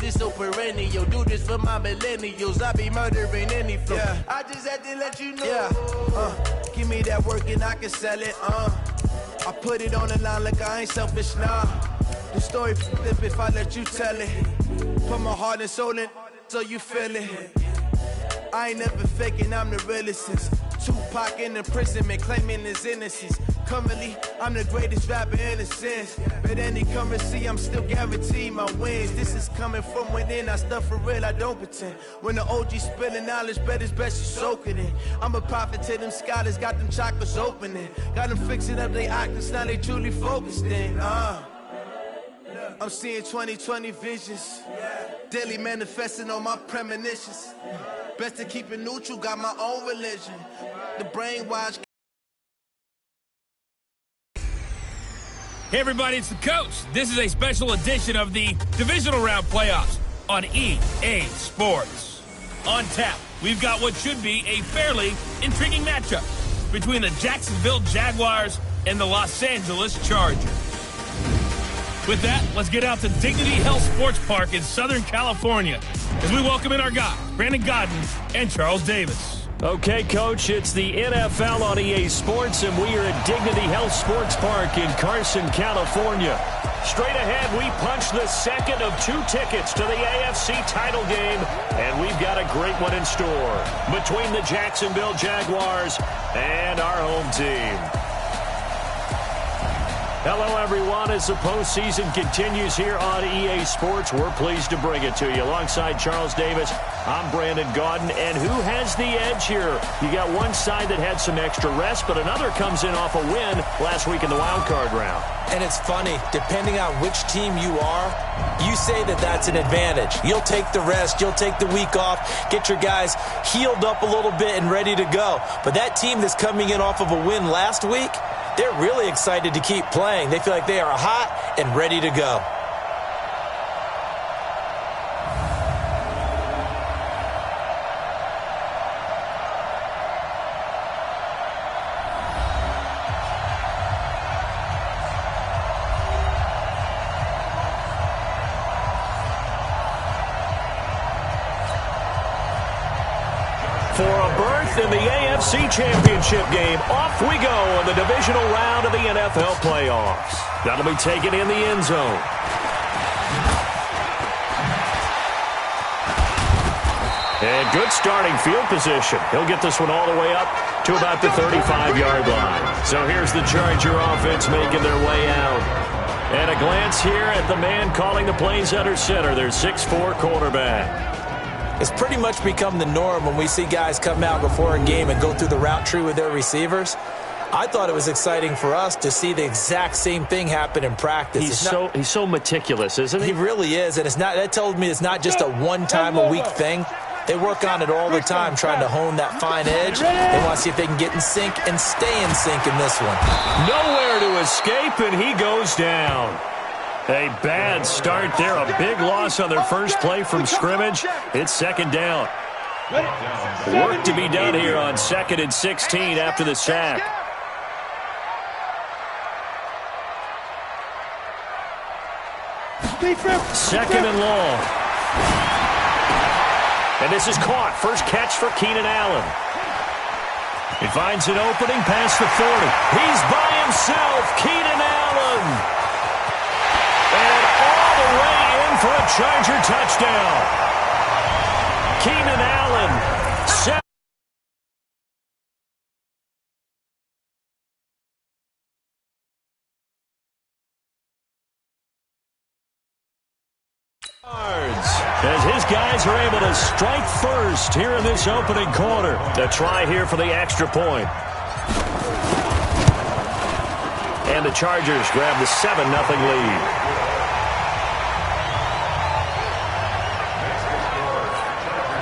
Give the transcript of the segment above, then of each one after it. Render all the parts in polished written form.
this so perennial. Do this for my millennials. I be murdering any flow. Yeah. I just had to let you know. Yeah. Give me that work and I can sell it. I put it on the line like I ain't selfish, nah. The story flip if I let you tell it. Put my heart and soul in so you feel it. I ain't never faking, I'm the realest since Tupac in imprisonment, claiming his innocence. Currently, I'm the greatest rapper in a sense. But any currency, I'm still guaranteed my wins. This is coming from within, I stuff for real, I don't pretend. When the OG spilling knowledge, bet it's best you soak it in. I'm a prophet to them scholars, got them chakras opening. Got them fixing up they octaves, now they truly focused in. I'm seeing 2020 visions. Daily manifesting on my premonitions. Best to keep it neutral, got my own religion. The brainwash. Hey everybody, it's the coach. This is a special edition of the Divisional Round Playoffs on EA Sports. On tap, we've got what should be a fairly intriguing matchup between the Jacksonville Jaguars and the Los Angeles Chargers. With that, let's get out to Dignity Health Sports Park in Southern California as we welcome in our guys, Brandon Godden and Charles Davis. Okay, Coach, it's the NFL on EA Sports, and we are at Dignity Health Sports Park in Carson, California. Straight ahead, we punch the second of 2 tickets to the AFC title game, and we've got a great one in store between the Jacksonville Jaguars and our home team. Hello, everyone. As the postseason continues here on EA Sports, we're pleased to bring it to you. Alongside Charles Davis, I'm Brandon Godden. And who has the edge here? You got one side that had some extra rest, but another comes in off a win last week in the wild card round. And it's funny, depending on which team you are, you say that that's an advantage. You'll take the rest, you'll take the week off, get your guys healed up a little bit and ready to go. But that team that's coming in off of a win last week, they're really excited to keep playing. They feel like they are hot and ready to go. For a berth in the AFC Championship game, off we go in the divisional round of the NFL playoffs. That'll be taken in the end zone. And good starting field position. He'll get this one all the way up to about the 35-yard line. So here's the Charger offense making their way out. And a glance here at the man calling the plays under center, their 6'4" quarterback. It's pretty much become the norm when we see guys come out before a game and go through the route tree with their receivers. I thought it was exciting for us to see the exact same thing happen in practice. He's so meticulous, isn't he? He really is, and that tells me it's not just a one-time-a-week thing. They work on it all the time, trying to hone that fine edge. They want to see if they can get in sync and stay in sync in this one. Nowhere to escape, and he goes down. A bad start there, a big loss on their first play from scrimmage. It's second down. Work to be done here on 2nd and 16 after the sack. Second and long. And this is caught. First catch for Keenan Allen. He finds an opening past the 40. He's by himself, Keenan Allen. And all the way in for a Charger touchdown. Keenan Allen set. As his guys are able to strike first here in this opening quarter. A try here for the extra point. And the Chargers grab the 7-0 lead.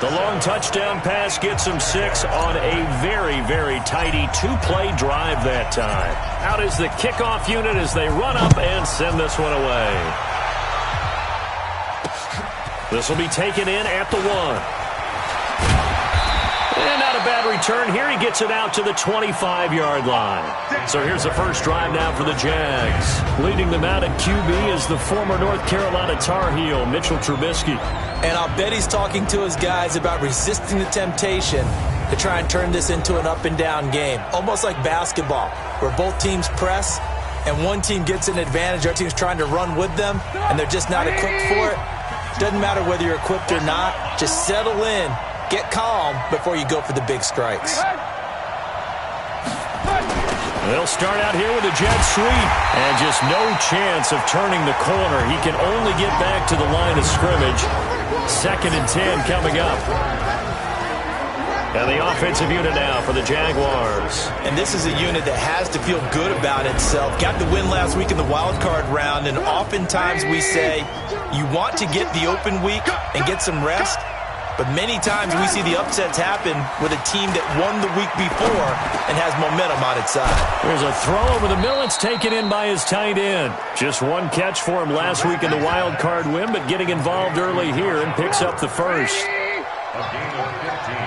The long touchdown pass gets him 6 on a very, very tidy 2-play drive that time. Out is the kickoff unit as they run up and send this one away. This will be taken in at the 1. And not a bad return here. He gets it out to the 25-yard line. So here's the first drive now for the Jags. Leading them out at QB is the former North Carolina Tar Heel, Mitchell Trubisky. And I'll bet he's talking to his guys about resisting the temptation to try and turn this into an up-and-down game. Almost like basketball, where both teams press, and one team gets an advantage, the other team's trying to run with them, and they're just not equipped for it. Doesn't matter whether you're equipped or not. Just settle in, get calm before you go for the big strikes. They'll start out here with a jet sweep. And just no chance of turning the corner. He can only get back to the line of scrimmage. 2nd and 10 coming up. And the offensive unit now for the Jaguars. And this is a unit that has to feel good about itself. Got the win last week in the wild card round, and oftentimes we say you want to get the open week and get some rest. But many times we see the upsets happen with a team that won the week before and has momentum on its side. There's a throw over the middle. It's taken in by his tight end. Just one catch for him last week in the wild card win, but getting involved early here and picks up the first. A game of 15.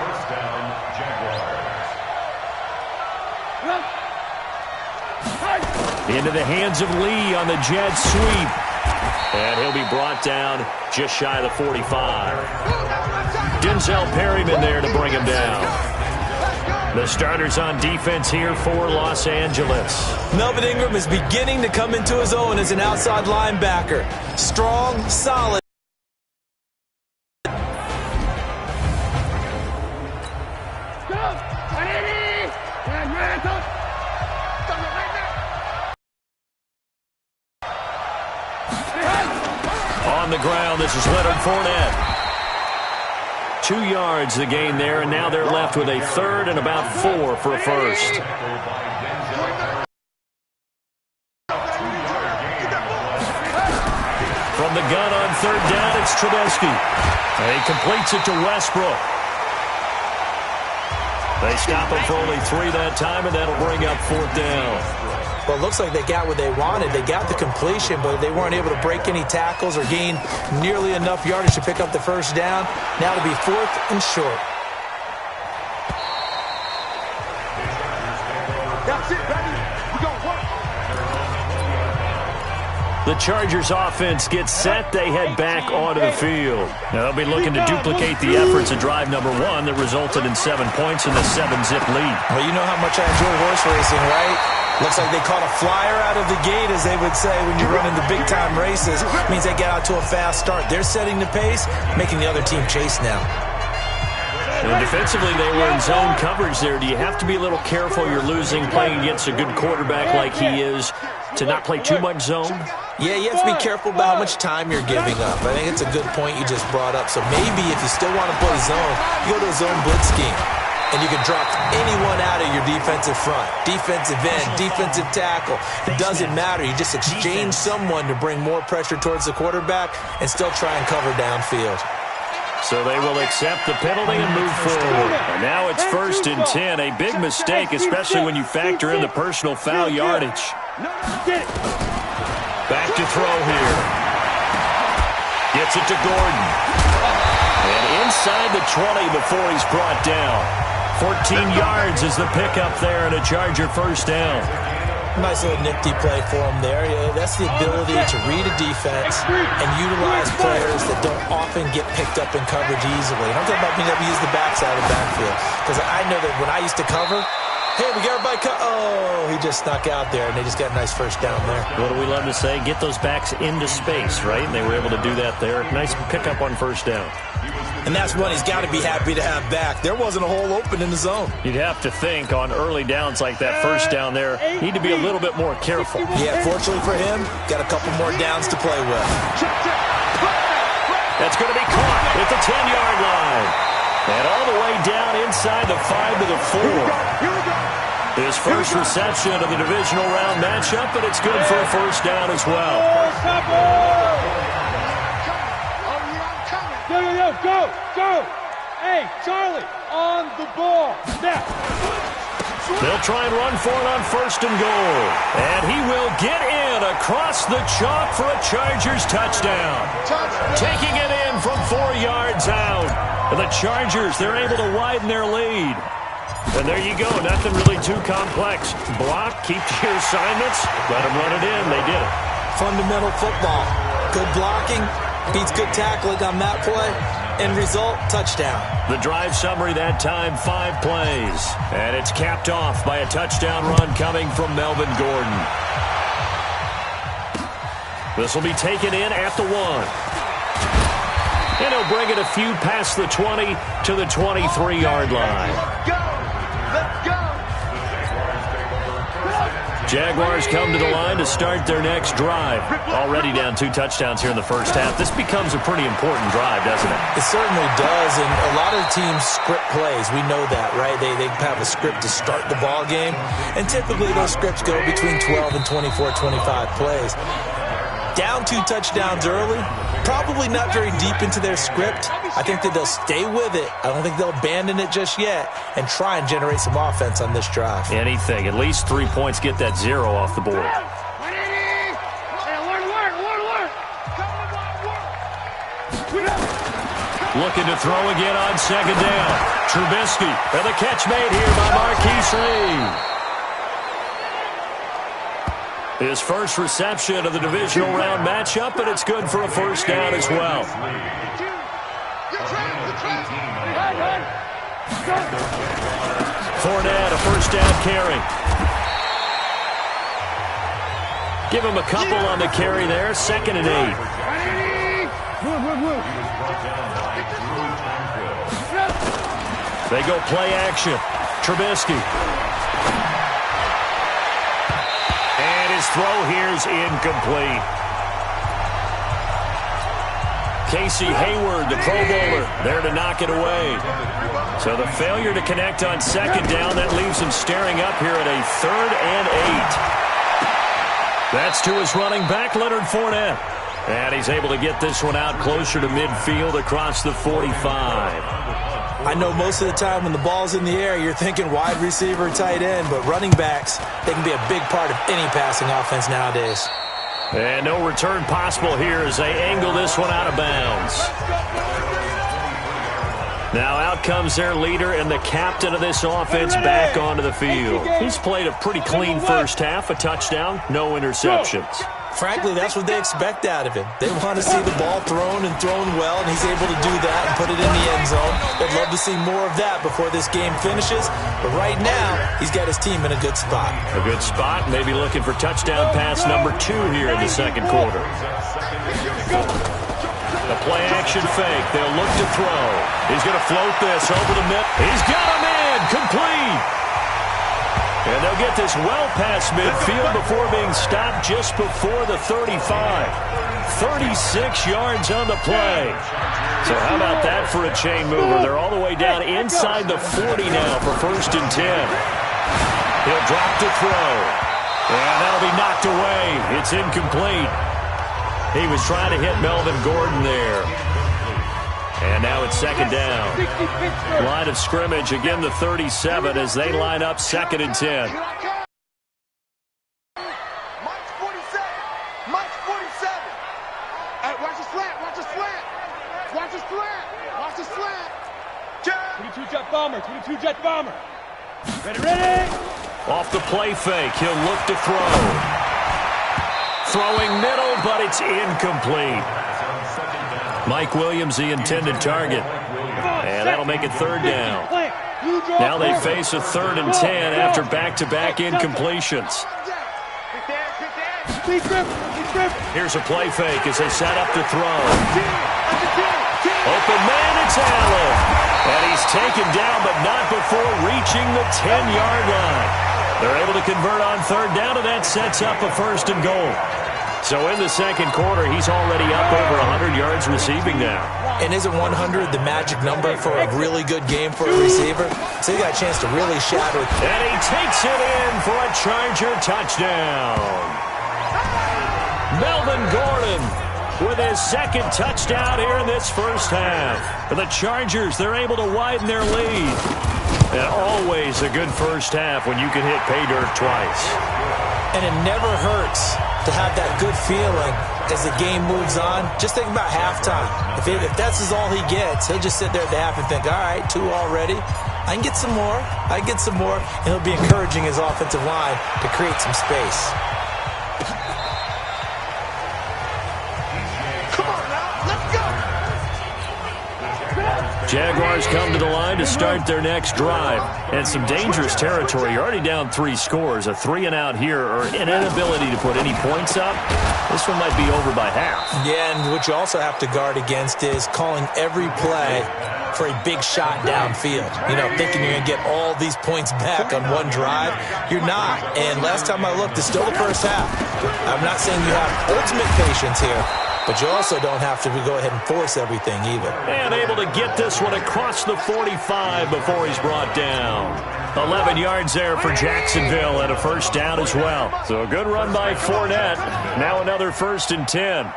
First down, Jaguars. Into the hands of Lee on the jet sweep. And he'll be brought down just shy of the 45. Denzel Perryman there to bring him down. The starters on defense here for Los Angeles. Melvin Ingram is beginning to come into his own as an outside linebacker. Strong, solid. On the ground, this is Leonard Fournette. 2 yards the gain there, and now they're left with a third and about 4 for a first. From the gun on 3rd down, it's Trubisky. And he completes it to Westbrook. They stop him for only 3 that time, and that'll bring up 4th down. Well, it looks like they got what they wanted. They got the completion, but they weren't able to break any tackles or gain nearly enough yardage to pick up the first down. Now to be 4th and short. That's it, baby. We gonna work. The Chargers offense gets set. They head back onto the field. Now they'll be looking to duplicate the efforts of drive number 1 that resulted in 7 points in the 7-zip lead. Well, you know how much I enjoy horse racing, right? Looks like they caught a flyer out of the gate, as they would say when you're running the big-time races. It means they get out to a fast start. They're setting the pace, making the other team chase now. And defensively, they were in zone coverage there. Do you have to be a little careful you're losing playing against a good quarterback like he is to not play too much zone? Yeah, you have to be careful about how much time you're giving up. I think it's a good point you just brought up. So maybe if you still want to play zone, you go to a zone blitz scheme. And you can drop anyone out of your defensive front, defensive end, defensive tackle. It doesn't matter. You just exchange someone to bring more pressure towards the quarterback and still try and cover downfield. So they will accept the penalty and move forward. And now it's 1st and 10. A big mistake, especially when you factor in the personal foul yardage. Back to throw here. Gets it to Gordon. And inside the 20 before he's brought down. 14 yards is the pickup there and a Charger first down. Nice little nifty play for him there. That's the ability to read a defense and utilize players that don't often get picked up in coverage easily. And I'm talking about being able to use the backside of the backfield. Because I know that when I used to cover, hey, we got everybody oh, he just snuck out there, and they just got a nice first down there. What do we love to say? Get those backs into space, right? And they were able to do that there. Nice pickup on first down. And that's one he's got to be happy to have back. There wasn't a hole open in the zone. You'd have to think on early downs like that first down there, need to be a little bit more careful. Yeah, fortunately for him, got a couple more downs to play with. That's going to be caught at the 10-yard line. And all the way down inside the 5 to the 4. His first reception of the divisional round matchup, but it's good for a first down as well. Go! Hey, Charlie, on the ball. Snap. They'll try and run for it on 1st and goal. And he will get in across the chalk for a Chargers touchdown. Taking it in from 4 yards out. And the Chargers, they're able to widen their lead. And there you go. Nothing really too complex. Block, keep to your assignments, let them run it in. They did it. Fundamental football. Good blocking beats good tackling on that play. End result, touchdown. The drive summary that time, 5 plays. And it's capped off by a touchdown run coming from Melvin Gordon. This will be taken in at the 1. And he'll bring it a few past the 20 to the 23-yard line. Let's go! Jaguars come to the line to start their next drive. Already down 2 touchdowns here in the first half. This becomes a pretty important drive, doesn't it? It certainly does, and a lot of teams script plays. We know that, right? They have a script to start the ball game, and typically those scripts go between 12 and 24, 25 plays. Down 2 touchdowns early, probably not very deep into their script. I think that they'll stay with it. I don't think they'll abandon it just yet and try and generate some offense on this drive. Anything. At least 3 points, get that 0 off the board. Looking to throw again on second down. Trubisky, and the catch made here by Marquise Lee. His first reception of the divisional round matchup, and it's good for a first down as well. Fournette, a first down carry. Give him a couple on the carry there. 2nd and 8. They go play action. Trubisky. And his throw here is incomplete. Casey Hayward, the Pro Bowler, there to knock it away. So the failure to connect on second down, that leaves him staring up here at a 3rd and 8. That's to his running back, Leonard Fournette. And he's able to get this one out closer to midfield across the 45. I know most of the time when the ball's in the air, you're thinking wide receiver, tight end, but running backs, they can be a big part of any passing offense nowadays. And no return possible here as they angle this one out of bounds. Now out comes their leader and the captain of this offense back onto the field. He's played a pretty clean first half, a touchdown, no interceptions. Frankly, that's what they expect out of him. They want to see the ball thrown and thrown well, and he's able to do that and put it in the end zone. They'd love to see more of that before this game finishes. But right now, he's got his team in a good spot. A good spot, maybe looking for touchdown pass number 2 here in the second quarter. The play-action fake. They'll look to throw. He's going to float this over the middle. He's got him in. Complete. And they'll get this well past midfield before being stopped just before the 35. 36 yards on the play. So how about that for a chain mover? They're all the way down inside the 40 now for 1st and 10. He'll drop to throw. And that'll be knocked away. It's incomplete. He was trying to hit Melvin Gordon there. And now it's 2nd down. Line of scrimmage, again the 37 as they line up 2nd and 10. Mike's 47. Mike's 47. Hey, watch the slant. Watch the slant. Watch the slant. Watch the slant. 22 jet bomber. 22 jet bomber. Ready. Off the play fake, he'll look to throw. Throwing middle, but it's incomplete. Mike Williams, the intended target. And that'll make it 3rd down. Now they face a 3rd and 10 after back-to-back incompletions. Here's a play fake as they set up to throw. Open man, it's Allen. And he's taken down, but not before reaching the 10-yard line. They're able to convert on 3rd down, and that sets up a 1st and goal. So in the second quarter, he's already up over 100 yards receiving now. And isn't 100 the magic number for a really good game for a receiver? So he got a chance to really shatter. And he takes it in for a Charger touchdown. Melvin Gordon with his 2nd touchdown here in this first half. For the Chargers, they're able to widen their lead. And always a good first half when you can hit pay dirt twice. And it never hurts to have that good feeling as the game moves on. Just think about halftime. If that's all he gets, he'll just sit there at the half and think, all right, 2 already. I can get some more. And he'll be encouraging his offensive line to create some space. Jaguars come to the line to start their next drive. And some dangerous territory. You're already down 3 scores. A 3-and-out here, or an inability to put any points up. This one might be over by half. Yeah, and what you also have to guard against is calling every play for a big shot downfield. Thinking you're going to get all these points back on one drive. You're not. And last time I looked, it's still the first half. I'm not saying you have ultimate patience here, but you also don't have to go ahead and force everything either. And able to get this one across the 45 before he's brought down. 11 yards there for Jacksonville and a first down as well. So a good run by Fournette. Now another 1st and 10.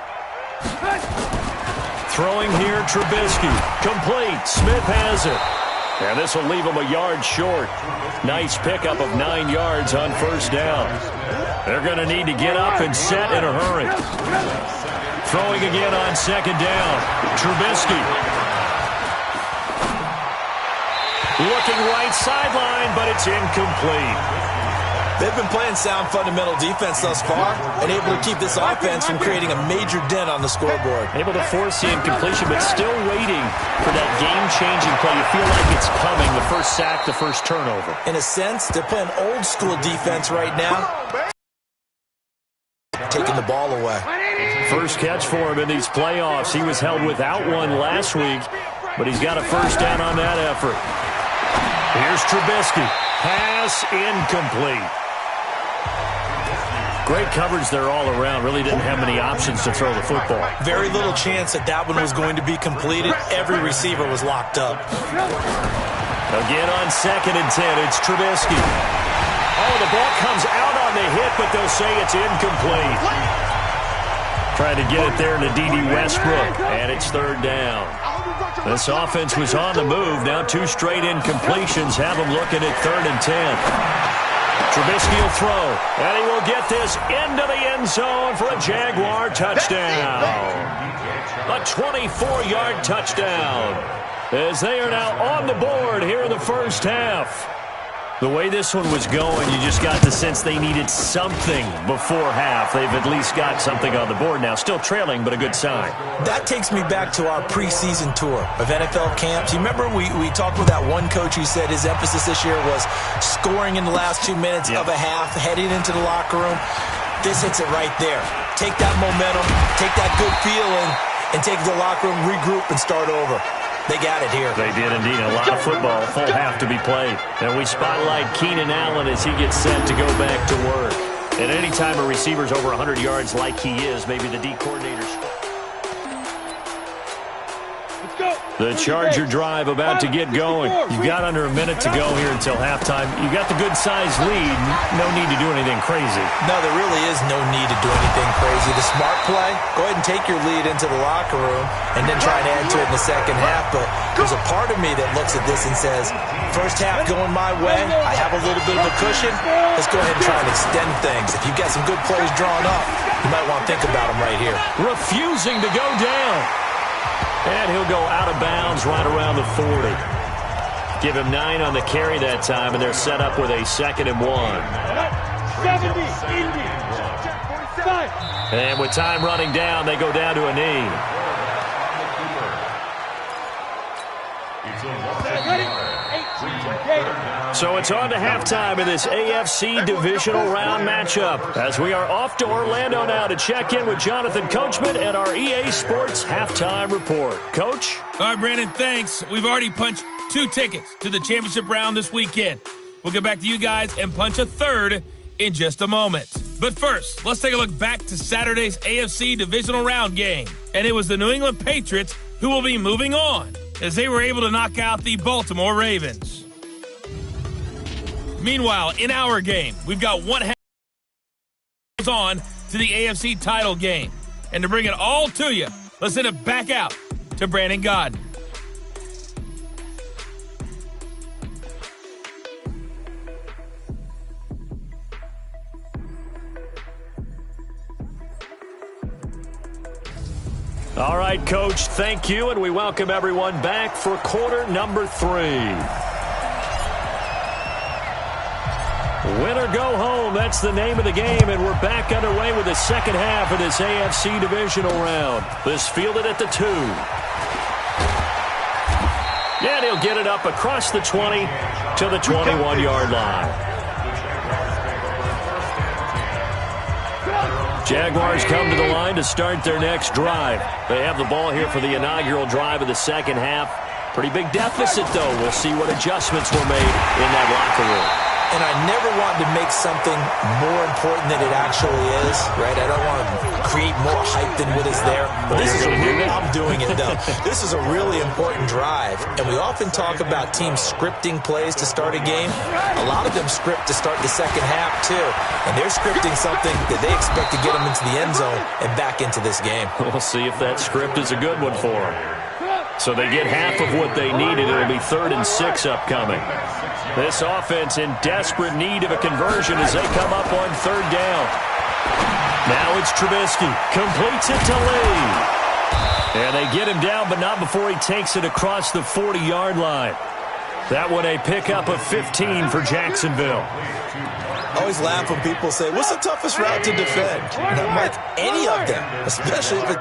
Throwing here, Trubisky. Complete. Smith has it. And this will leave him a yard short. Nice pickup of 9 yards on first down. They're going to need to get up and set in a hurry. Throwing again on 2nd down. Trubisky. Looking right sideline, but it's incomplete. They've been playing sound fundamental defense thus far and able to keep this offense from creating a major dent on the scoreboard. Able to force the incompletion, but still waiting for that game-changing play. You feel like it's coming, the first sack, the first turnover. In a sense, they're playing old-school defense right now. Taking the ball away. First catch for him in these playoffs. He was held without one last week, but he's got a first down on that effort. Here's Trubisky. Pass incomplete. Great coverage there all around. Really didn't have many options to throw the football. Very little chance that one was going to be completed. Every receiver was locked up. Again on 2nd and 10, it's Trubisky. Oh, the ball comes out on the hit, but they'll say it's incomplete. Trying to get it there to D.D. Westbrook, and it's 3rd down. This offense was on the move. Now 2 straight incompletions have them looking at 3rd and 10. Trubisky will throw, and he will get this into the end zone for a Jaguar touchdown. A 24-yard touchdown as they are now on the board here in the first half. The way this one was going, you just got the sense they needed something before half. They've at least got something on the board now. Still trailing, but a good sign. That takes me back to our preseason tour of NFL camps. You remember we talked with that one coach who said his emphasis this year was scoring in the last 2 minutes of a half, heading into the locker room. This hits it right there. Take that momentum, take that good feeling, and take the locker room, regroup, and start over. They got it here. They did indeed. A lot of football, full half to be played. And we spotlight Keenan Allen as he gets set to go back to work. And any time a receiver's over 100 yards like he is, maybe the D coordinator's... The Charger drive about to get going. You've got under a minute to go here until halftime. You've got the good-sized lead. No need to do anything crazy. No, there really is no need to do anything crazy. The smart play, go ahead and take your lead into the locker room and then try and add to it in the second half. But there's a part of me that looks at this and says, first half going my way, I have a little bit of a cushion. Let's go ahead and try and extend things. If you've got some good plays drawn up, you might want to think about them right here. Refusing to go down. And he'll go out of bounds right around the 40. Give him 9 on the carry that time, and they're set up with a 2nd and 1. 70, Indy. 45. And with time running down, they go down to a knee. So it's on to halftime in this AFC divisional round matchup as we are off to Orlando now to check in with Jonathan Coachman and our EA Sports halftime report. Coach? All right, Brandon, thanks. We've already punched 2 tickets to the championship round this weekend. We'll get back to you guys and punch a 3rd in just a moment. But first, let's take a look back to Saturday's AFC divisional round game. And it was the New England Patriots who will be moving on as they were able to knock out the Baltimore Ravens. Meanwhile, in our game, we've got one half on to the AFC title game. And to bring it all to you, let's send it back out to Brandon Godden. All right, Coach, thank you, and we welcome everyone back for quarter number 3. Win or go home, that's the name of the game, and we're back underway with the second half of this AFC divisional round. This fielded at the 2. And he'll get it up across the 20 to the 21-yard line. Jaguars come to the line to start their next drive. They have the ball here for the inaugural drive of the second half. Pretty big deficit, though. We'll see what adjustments were made in that locker room. And I never want to make something more important than it actually is, right? I don't want to create more hype than what is there. But this is I'm doing it, though. This is a really important drive. And we often talk about teams scripting plays to start a game. A lot of them script to start the second half, too. And they're scripting something that they expect to get them into the end zone and back into this game. We'll see if that script is a good one for them. So they get half of what they needed. It'll be 3rd and 6 upcoming. This offense in desperate need of a conversion as they come up on 3rd down. Now it's Trubisky. Completes it to Lee. And they get him down, but not before he takes it across the 40-yard line. That one a pickup of 15 for Jacksonville. I always laugh when people say, what's the toughest route to defend? And I'm like, any of them, especially if it...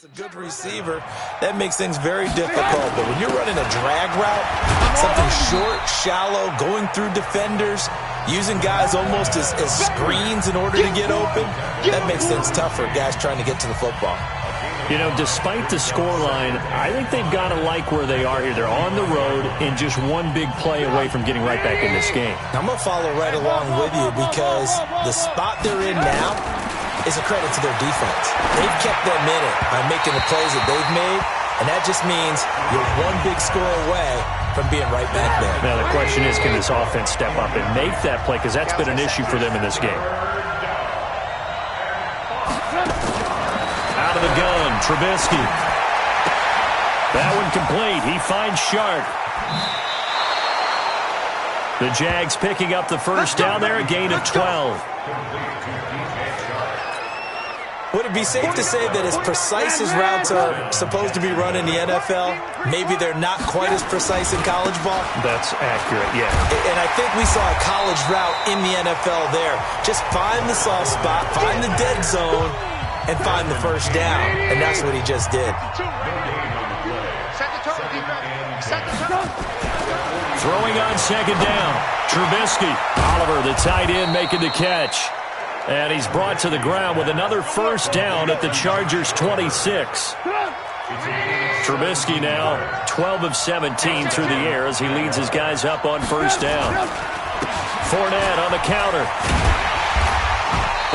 a good receiver, that makes things very difficult. But when you're running a drag route, something short, shallow, going through defenders, using guys almost as screens in order to get open, that makes things tough for guys trying to get to the football. You know, despite the scoreline, I think they've got to like where they are here. They're on the road and just one big play away from getting right back in this game. I'm going to follow right along with you because the spot they're in now is a credit to their defense. They've kept them in it by making the plays that they've made, and that just means you're one big score away from being right back there. Now, the question is, can this offense step up and make that play? Because that's been an issue for them in this game. Out of the gun, Trubisky. That one complete. He finds Shark. The Jags picking up the first down there, a gain of 12. Would it be safe to say that as precise as routes are supposed to be run in the NFL, maybe they're not quite as precise in college ball? That's accurate, yeah. And I think we saw a college route in the NFL there. Just find the soft spot, find the dead zone, and find the first down. And that's what he just did. Throwing on second down. Trubisky. Oliver, the tight end, making the catch. And he's brought to the ground with another first down at the Chargers' 26. Trubisky now 12 of 17 through the air as he leads his guys up on first down. Fournette on the counter.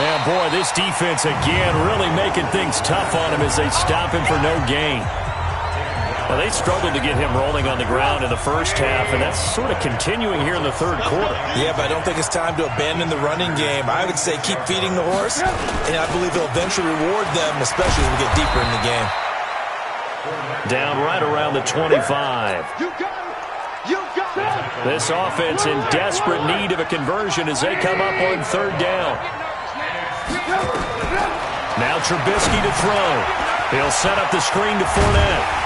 And boy, this defense again really making things tough on him as they stop him for no gain. Now, they struggled to get him rolling on the ground in the first half, and that's sort of continuing here in the third quarter. Yeah, but I don't think it's time to abandon the running game. I would say keep feeding the horse, and I believe he'll eventually reward them, especially as we get deeper in the game. Down right around the 25. This offense in desperate need of a conversion as they come up on third down. Now Trubisky to throw. He'll set up the screen to Fournette.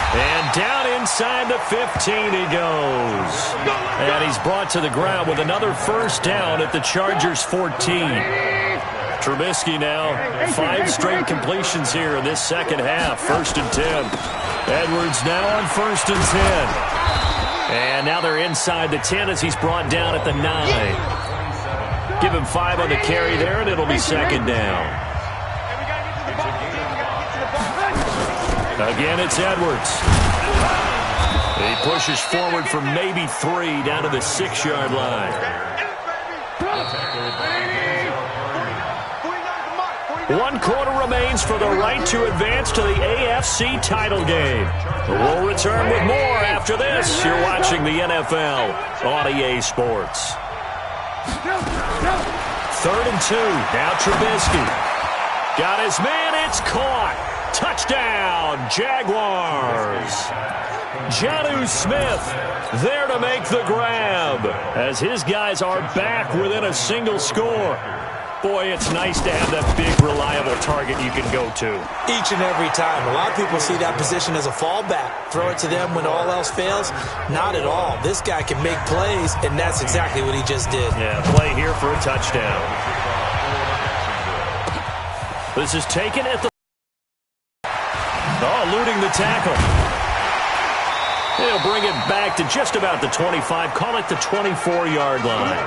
And down inside the 15 he goes. And he's brought to the ground with another first down at the Chargers' 14. Trubisky now 5 straight completions here in this second half. 1st and 10. Edwards now on 1st and 10. And now they're inside the 10 as he's brought down at the 9. Give him 5 on the carry there, and it'll be second down. Again, it's Edwards. He pushes forward for maybe 3 down to the 6-yard line. 1 quarter remains for the right to advance to the AFC title game. We'll return with more after this. You're watching the NFL on EA Sports. 3rd and 2. Now Trubisky. Got his man. It's caught. Touchdown, Jaguars. Jonnu Smith there to make the grab as his guys are back within a single score. Boy, it's nice to have that big, reliable target you can go to. Each and every time. A lot of people see that position as a fallback. Throw it to them when all else fails. Not at all. This guy can make plays, and that's exactly what he just did. Yeah, play here for a touchdown. This is taken at the... eluding the tackle. He'll bring it back to just about the 25. Call it the 24-yard line.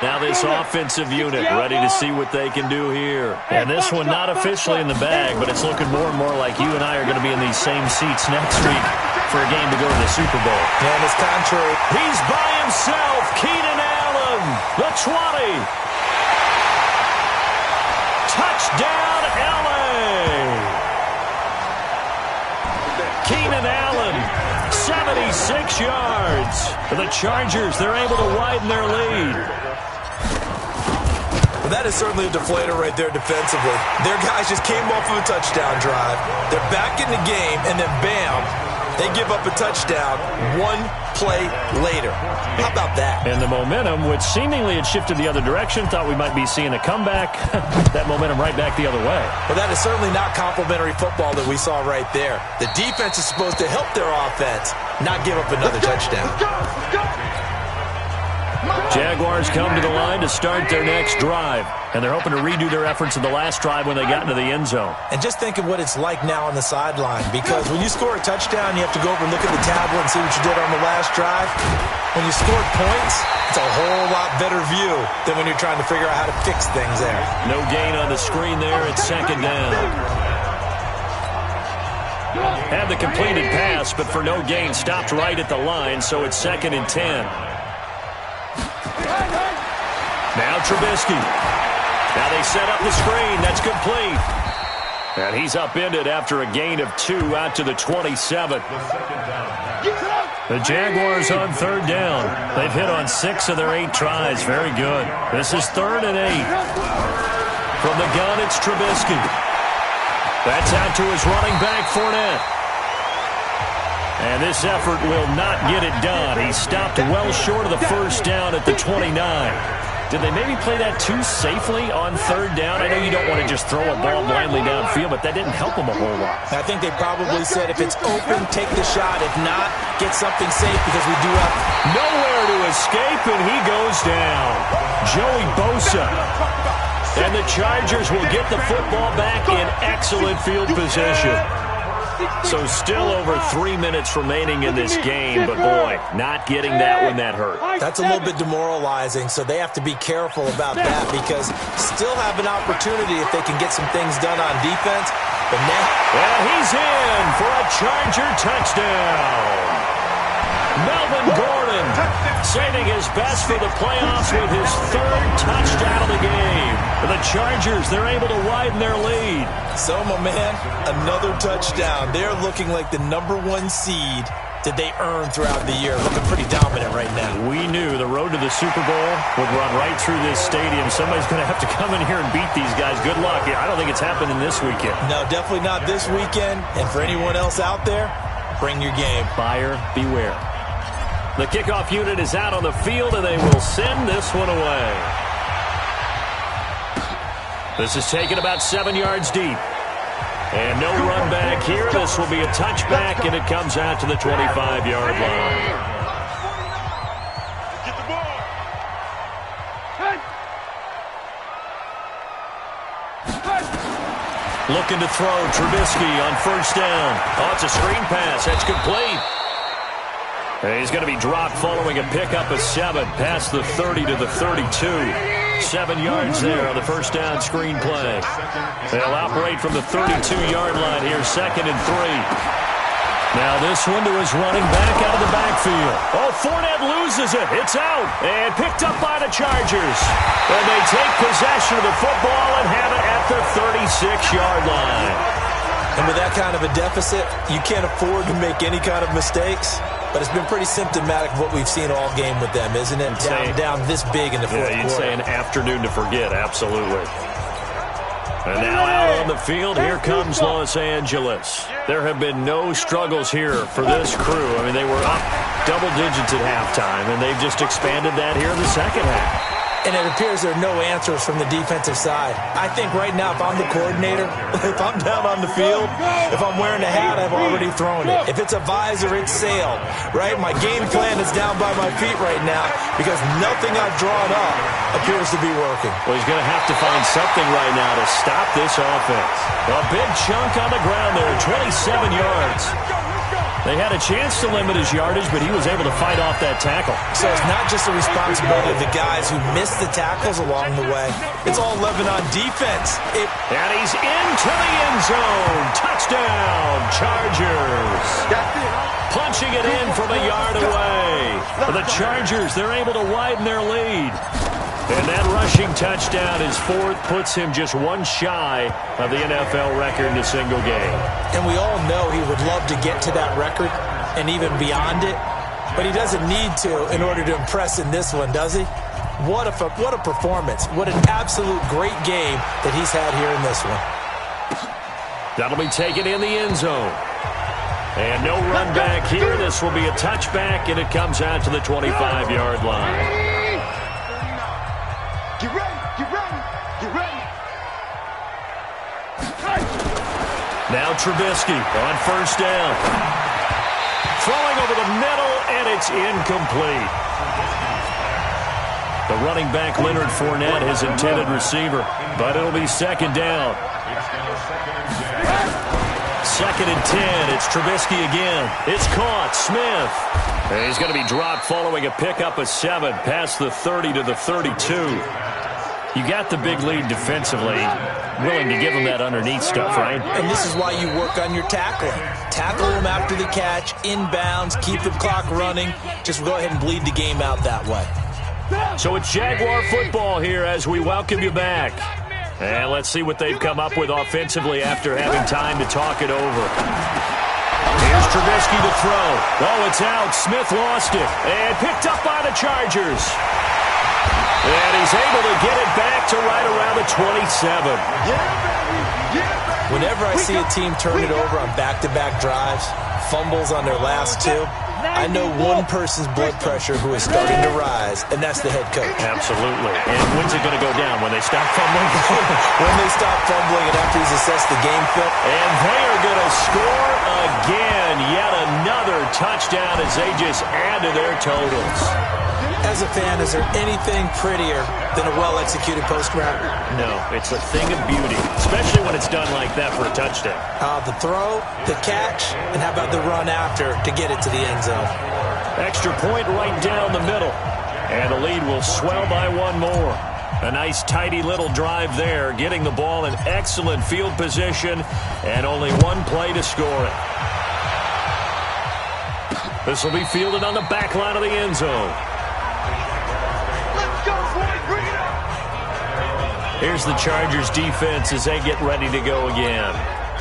Now this offensive unit ready to see what they can do here. And this one not officially in the bag, but it's looking more and more like you and I are going to be in these same seats next week for a game to go to the Super Bowl. And it's contrary. He's by himself. Keenan Allen, the 20. Touchdown, L.A. Keenan Allen, 76 yards. For the Chargers, they're able to widen their lead. Well, that is certainly a deflator right there defensively. Their guys just came off of a touchdown drive. They're back in the game, and then bam, they give up a touchdown 1 play later. How about that? And the momentum, which seemingly had shifted the other direction, thought we might be seeing a comeback. That momentum right back the other way. Well, that is certainly not complimentary football that we saw right there. The defense is supposed to help their offense, not give up another touchdown. Jaguars come to the line to start their next drive, and they're hoping to redo their efforts in the last drive when they got into the end zone. And just think of what it's like now on the sideline, because when you score a touchdown, you have to go over and look at the tablet and see what you did on the last drive. When you scored points, it's a whole lot better view than when you're trying to figure out how to fix things there. No gain on the screen there. It's second down. Had the completed pass, but for no gain, stopped right at the line, so it's 2nd and 10. Now Trubisky. Now they set up the screen. That's complete. And he's upended after a gain of 2 out to the 27. The Jaguars on third down. They've hit on 6 of their 8 tries. Very good. This is 3rd and 8. From the gun, it's Trubisky. That's out to his running back, Fournette. And this effort will not get it done. He stopped well short of the first down at the 29. Did they maybe play that too safely on third down? I know you don't want to just throw a ball blindly downfield, but that didn't help them a whole lot. I think they probably said if it's open, take the shot. If not, get something safe because we do have nowhere to escape, and he goes down. Joey Bosa. And the Chargers will get the football back in excellent field position. So still over 3 minutes remaining in this game, but boy, not getting that when that hurt. That's a little bit demoralizing, so they have to be careful about that because still have an opportunity if they can get some things done on defense. But now, and he's in for a Charger touchdown. Melvin Gordon saving his best for the playoffs with his third touchdown of the game. For the Chargers, they're able to widen their lead. So, my man, another touchdown. They're looking like the #1 seed that they earned throughout the year. Looking pretty dominant right now. We knew the road to the Super Bowl would run right through this stadium. Somebody's going to have to come in here and beat these guys. Good luck. I don't think it's happening this weekend. No, definitely not this weekend. And for anyone else out there, bring your game. Buyer beware. The kickoff unit is out on the field, and they will send this one away. This is taken about 7 yards deep. And no run back here. This will be a touchback, and it comes out to the 25-yard line. Get the ball. Looking to throw, Trubisky on first down. Oh, it's a screen pass. That's complete. And he's going to be dropped following a pickup of 7 past the 30 to the 32. 7 yards there on the first down screen play. They'll operate from the 32-yard line here, 2nd and 3. Now this one to his running back out of the backfield. Oh, Fournette loses it. It's out. And picked up by the Chargers. And they take possession of the football and have it at the 36-yard line. And with that kind of a deficit, you can't afford to make any kind of mistakes. But it's been pretty symptomatic of what we've seen all game with them, isn't it? Down this big in the fourth quarter. You'd say an afternoon to forget, absolutely. And now out on the field, here comes Los Angeles. There have been no struggles here for this crew. I mean, they were up double digits at halftime, and they've just expanded that here in the second half. And it appears there are no answers from the defensive side. I think right now, if I'm the coordinator, if I'm down on the field, if I'm wearing a hat, I've already thrown it. If it's a visor, it's sailed, right? My game plan is down by my feet right now because nothing I've drawn up appears to be working. Well, he's going to have to find something right now to stop this offense. A big chunk on the ground there, 27 yards. They had a chance to limit his yardage, but he was able to fight off that tackle. So it's not just the responsibility of the guys who missed the tackles along the way. It's all 11 on defense. And he's into the end zone. Touchdown, Chargers. Punching it in from a yard away. For the Chargers, they're able to widen their lead. And that rushing touchdown, his 4th, puts him just one shy of the NFL record in a single game. And we all know he would love to get to that record and even beyond it, but he doesn't need to in order to impress in this one, does he? What a performance. What an absolute great game that he's had here in this one. That'll be taken in the end zone. And no run back here. This will be a touchback, and it comes out to the 25-yard line. Get ready, get ready, get ready. Now Trubisky on first down. Throwing over the middle, and it's incomplete. The running back, Leonard Fournette, his intended receiver, but it'll be 2nd down. 2nd and 10. It's Trubisky again. It's caught. Smith. And he's going to be dropped following a pickup of 7 past the 30 to the 32. You got the big lead defensively, willing to give him that underneath stuff, right? And this is why you work on your tackling. Tackle him after the catch, inbounds, keep the clock running. Just go ahead and bleed the game out that way. So it's Jaguar football here as we welcome you back. And let's see what they've come up with offensively after having time to talk it over. Here's Trubisky to throw. Oh, it's out. Smith lost it. And picked up by the Chargers. And he's able to get it back to right around the 27. Whenever I see a team turn it over on back-to-back drives, fumbles on their last two, I know one person's blood pressure who is starting to rise, and that's the head coach. Absolutely. And when's it going to go down? When they stop fumbling? When they stop fumbling and after he's assessed the game film. And they are going to score again. Yet another touchdown as they just add to their totals. As a fan, is there anything prettier than a well-executed post route? No, it's a thing of beauty, especially when it's done like that for a touchdown. The throw, the catch, and how about the run after to get it to the end zone? Extra point right down the middle. And the lead will swell by one more. A nice, tidy little drive there, getting the ball in excellent field position, and only one play to score it. This will be fielded on the back line of the end zone. Here's the Chargers defense as they get ready to go again.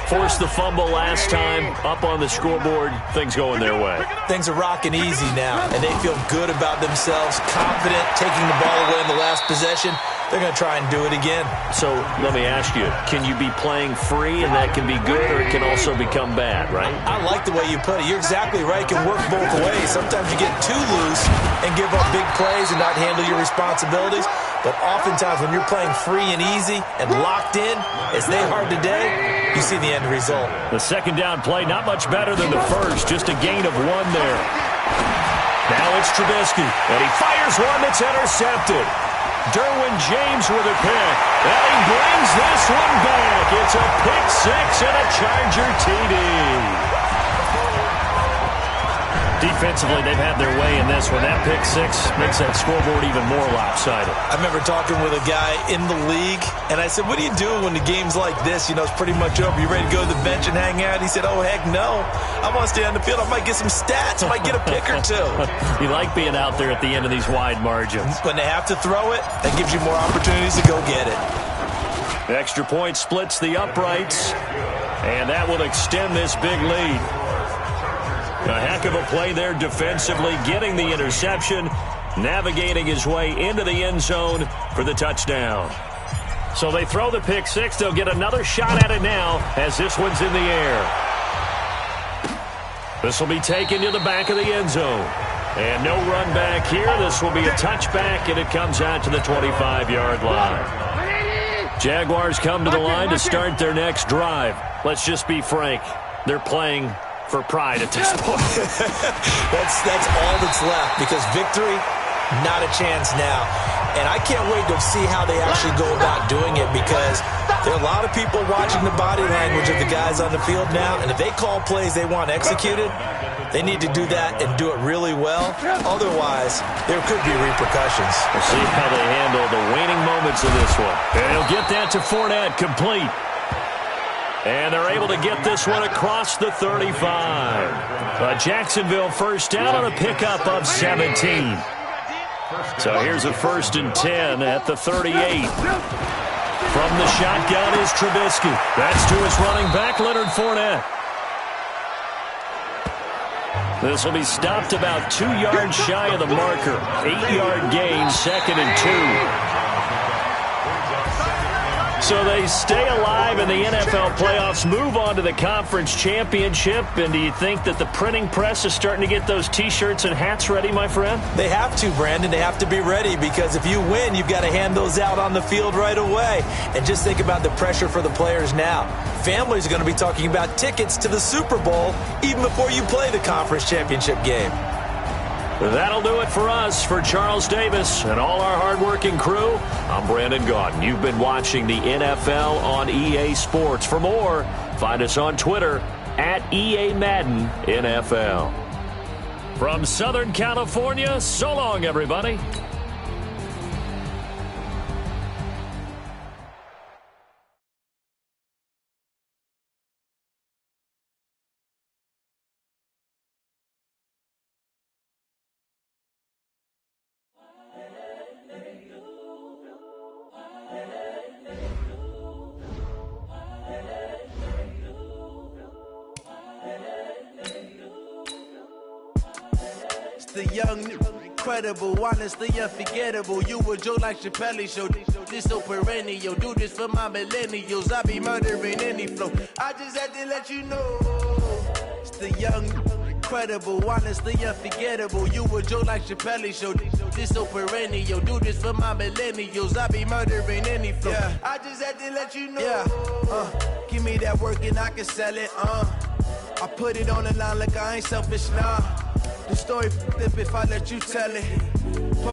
Forced the fumble last time, up on the scoreboard, things going their way. Things are rocking easy now, and they feel good about themselves, confident, taking the ball away in the last possession. They're going to try and do it again. So let me ask you, can you be playing free and that can be good, or it can also become bad, right? I like the way you put it. You're exactly right. It can work both ways. Sometimes you get too loose and give up big plays and not handle your responsibilities. But oftentimes when you're playing free and easy and locked in, as they are today, you see the end result. The second down play, not much better than the first. Just a gain of one there. Now it's Trubisky, and he fires one that's intercepted. Derwin James with a pick, and he brings this one back. It's a pick six and a Charger TD. Defensively, they've had their way in this one. That pick six makes that scoreboard even more lopsided. I remember talking with a guy in the league, and I said, what do you do when the game's like this? You know, it's pretty much over. You ready to go to the bench and hang out? He said, oh, heck no. I want to stay on the field. I might get some stats. I might get a pick or two. You like being out there at the end of these wide margins. When they have to throw it, that gives you more opportunities to go get it. The extra point splits the uprights, and that will extend this big lead. A heck of a play there defensively, getting the interception, navigating his way into the end zone for the touchdown. So they throw the pick six. They'll get another shot at it now as this one's in the air. This will be taken to the back of the end zone. And no run back here. This will be a touchback, and it comes out to the 25-yard line. Jaguars come to the line to start their next drive. Let's just be frank. They're playing for pride at this point. That's all that's left, because victory, not a chance now. And I can't wait to see how they actually go about doing it, because there are a lot of people watching the body language of the guys on the field now, and if they call plays they want executed, they need to do that and do it really well. Otherwise, there could be repercussions. We'll see how they handle the waning moments of this one. And he'll get that to Fournette, complete. And they're able to get this one across the 35. Jacksonville first down on a pickup of 17. So here's a 1st and 10 at the 38. From the shotgun is Trubisky. That's to his running back, Leonard Fournette. This will be stopped about 2 yards shy of the marker. 8-yard gain, 2nd and 2. So they stay alive in the NFL playoffs, move on to the conference championship. And do you think that the printing press is starting to get those T-shirts and hats ready, my friend? They have to, Brandon. They have to be ready, because if you win, you've got to hand those out on the field right away. And just think about the pressure for the players now. Families are going to be talking about tickets to the Super Bowl even before you play the conference championship game. That'll do it for us. For Charles Davis and all our hardworking crew, I'm Brandon Gaudin. You've been watching the NFL on EA Sports. For more, find us on Twitter at EA Madden NFL. From Southern California, so long, everybody. The young incredible, honestly unforgettable. You a joke like Chappelle Show. This so perennial. Do this for my millennials. I be murdering any flow. I just had to let you know. It's the young, incredible, honestly unforgettable. You a joke like Chappelle Show. This so perennial. Do this for my millennials. I be murdering any flow. Yeah. I just had to let you know. Yeah. Give me that work and I can sell it. I put it on the line like I ain't selfish, nah. The story flip if I let you tell it.